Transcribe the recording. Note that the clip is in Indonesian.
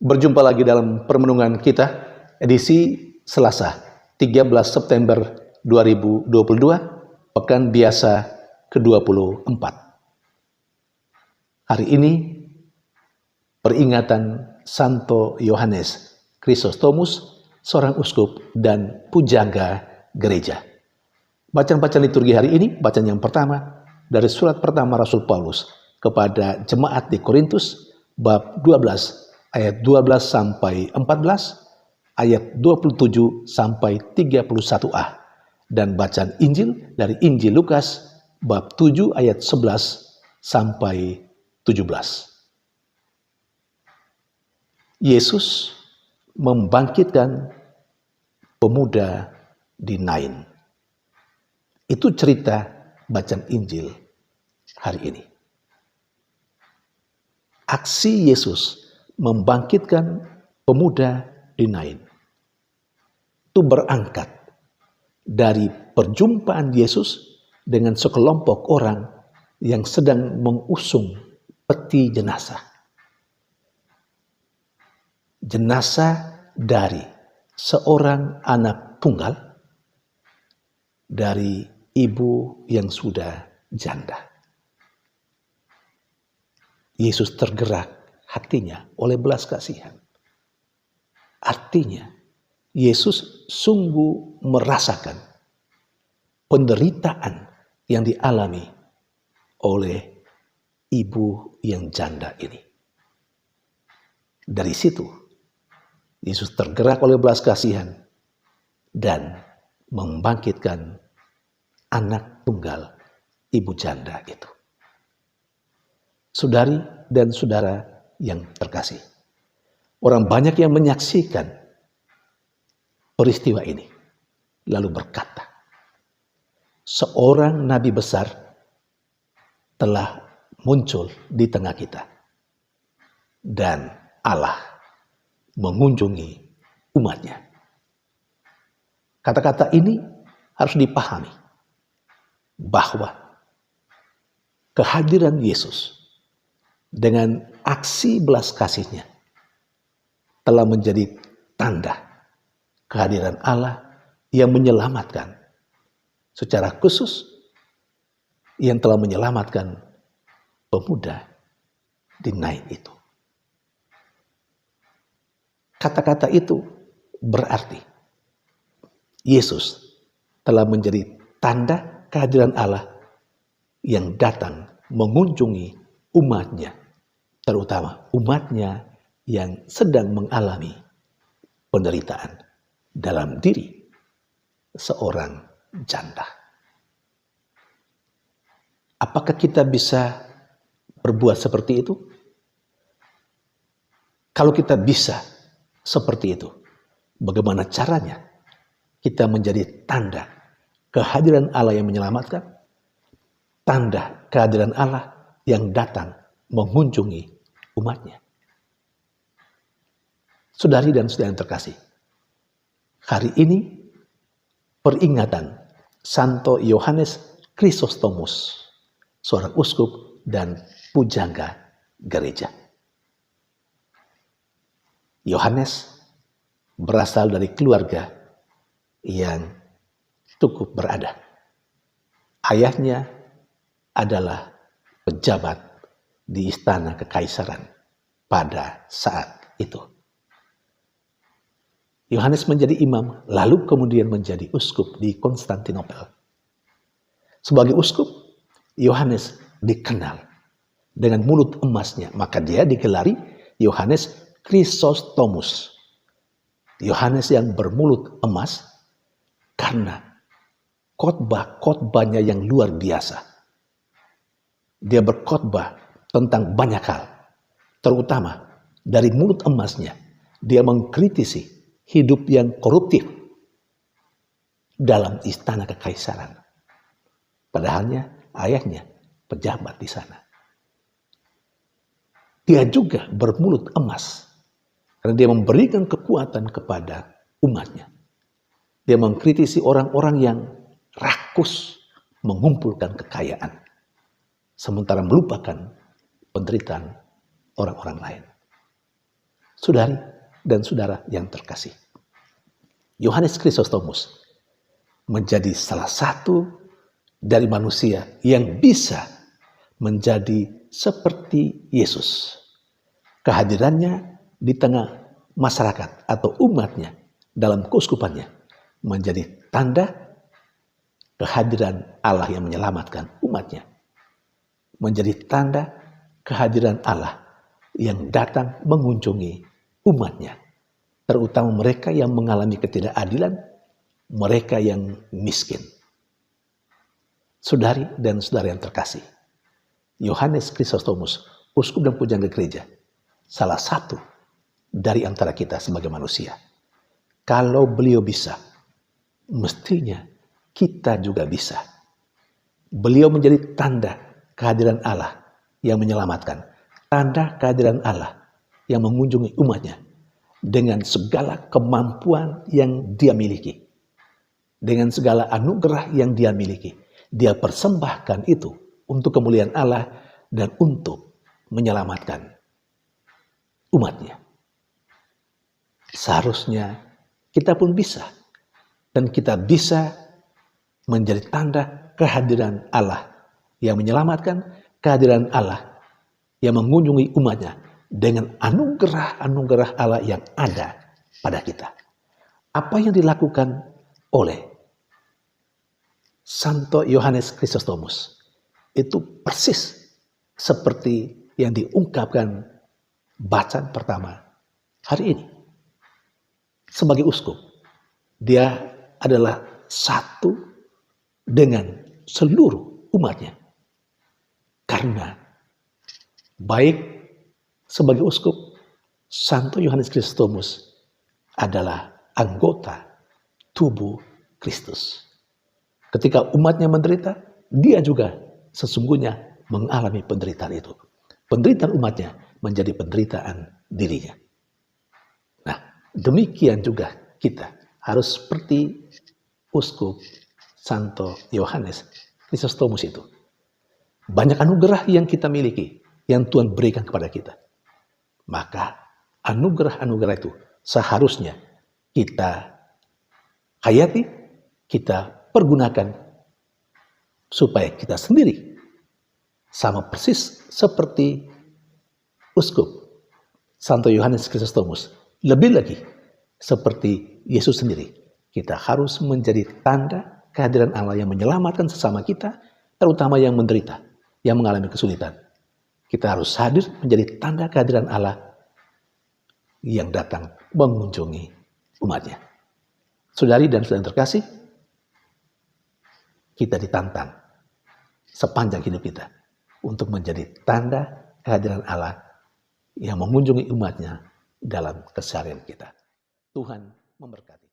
Berjumpa lagi dalam permenungan kita, edisi Selasa, 13 September 2022, Pekan Biasa ke-24. Hari ini, peringatan Santo Yohanes Chrysostomus, seorang uskup dan pujangga gereja. Bacaan-bacaan liturgi hari ini, bacaan yang pertama dari surat pertama Rasul Paulus kepada jemaat di Korintus, bab 12, ayat 12 sampai 14, ayat 27 sampai 31a, dan bacaan Injil dari Injil Lukas, bab 7, ayat 11 sampai 17. Yesus membangkitkan pemuda di Nain. Itu cerita bacaan Injil hari ini. Aksi Yesus membangkitkan pemuda di Nain itu berangkat dari perjumpaan Yesus dengan sekelompok orang yang sedang mengusung peti jenazah. Jenazah dari seorang anak tunggal dari ibu yang sudah janda. Yesus tergerak hatinya oleh belas kasihan. Artinya, Yesus sungguh merasakan penderitaan yang dialami oleh ibu yang janda ini. Dari situ, Yesus tergerak oleh belas kasihan dan membangkitkan anak tunggal ibu janda itu. Saudari dan saudara yang terkasih, orang banyak yang menyaksikan peristiwa ini lalu berkata, seorang nabi besar telah muncul di tengah kita dan Allah mengunjungi umatnya. Kata-kata ini harus dipahami bahwa kehadiran Yesus dengan aksi belas kasihnya telah menjadi tanda kehadiran Allah yang menyelamatkan secara khusus, yang telah menyelamatkan pemuda di Nain itu. Kata-kata itu berarti Yesus telah menjadi tanda kehadiran Allah yang datang mengunjungi umatnya, terutama umatnya yang sedang mengalami penderitaan dalam diri seorang janda. Apakah kita bisa berbuat seperti itu? Kalau kita bisa seperti itu, bagaimana caranya kita menjadi tanda kehadiran Allah yang menyelamatkan, tanda kehadiran Allah yang datang mengunjungi umatnya? Saudari dan saudara yang terkasih, hari ini peringatan Santo Yohanes Chrysostomus, seorang uskup dan pujangga gereja. Yohanes berasal dari keluarga yang cukup berada. Ayahnya adalah pejabat di istana kekaisaran pada saat itu. Yohanes menjadi imam, lalu kemudian menjadi uskup di Konstantinopel. Sebagai uskup, Yohanes dikenal dengan mulut emasnya, maka dia digelari Yohanes Chrysostomus. Yohanes yang bermulut emas karena khotbah-khotbahnya yang luar biasa. Dia berkhotbah tentang banyak hal, terutama dari mulut emasnya dia mengkritisi hidup yang koruptif dalam istana kekaisaran. Padahalnya ayahnya pejabat di sana. Dia juga bermulut emas karena dia memberikan kekuatan kepada umatnya. Dia mengkritisi orang-orang yang rakus mengumpulkan kekayaan, sementara melupakan penderitaan orang-orang lain. Saudari dan saudara yang terkasih, Yohanes Krisostomus menjadi salah satu dari manusia yang bisa menjadi seperti Yesus. Kehadirannya di tengah masyarakat atau umatnya dalam keuskupannya menjadi tanda kehadiran Allah yang menyelamatkan umatnya. Menjadi tanda kehadiran Allah yang datang mengunjungi umatnya. Terutama mereka yang mengalami ketidakadilan, mereka yang miskin. Saudari dan saudara yang terkasih, Yohanes Krisostomus, uskup dan pujangga gereja, salah satu dari antara kita sebagai manusia. Kalau beliau bisa, mestinya kita juga bisa. Beliau menjadi tanda kehadiran Allah yang menyelamatkan, tanda kehadiran Allah yang mengunjungi umatnya dengan segala kemampuan yang dia miliki, dengan segala anugerah yang dia miliki. Dia persembahkan itu untuk kemuliaan Allah dan untuk menyelamatkan umatnya. Seharusnya kita pun bisa, dan kita bisa menjadi tanda kehadiran Allah yang menyelamatkan, kehadiran Allah yang mengunjungi umatnya dengan anugerah-anugerah Allah yang ada pada kita. Apa yang dilakukan oleh Santo Yohanes Krisostomus itu persis seperti yang diungkapkan bacaan pertama hari ini. Sebagai uskup, dia adalah satu dengan seluruh umatnya. Karena baik sebagai uskup, Santo Yohanes Krisostomus adalah anggota tubuh Kristus. Ketika umatnya menderita, dia juga sesungguhnya mengalami penderitaan itu. Penderitaan umatnya menjadi penderitaan dirinya. Nah, demikian juga kita harus seperti uskup Santo Yohanes Krisostomus itu. Banyak anugerah yang kita miliki, yang Tuhan berikan kepada kita. Maka anugerah-anugerah itu seharusnya kita hayati, kita pergunakan supaya kita sendiri sama persis seperti uskup Santo Yohanes Krisostomus. Lebih lagi seperti Yesus sendiri, kita harus menjadi tanda kehadiran Allah yang menyelamatkan sesama kita, terutama yang menderita, yang mengalami kesulitan. Kita harus hadir menjadi tanda kehadiran Allah yang datang mengunjungi umatnya. Saudari dan saudara terkasih, kita ditantang sepanjang hidup kita untuk menjadi tanda kehadiran Allah yang mengunjungi umatnya dalam keseharian kita. Tuhan memberkati.